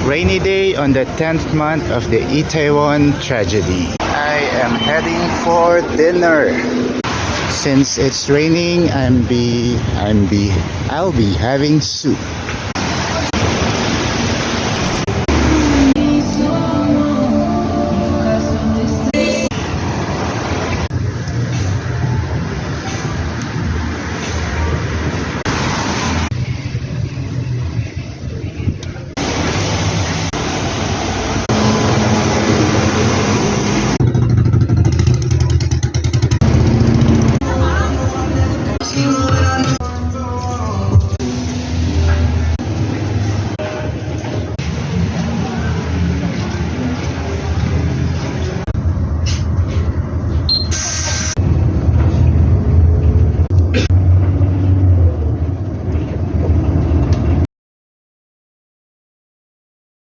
Rainy day on the 10th month of the Itaewon tragedy. I am heading for dinner. Since it's raining, I'll be having soup.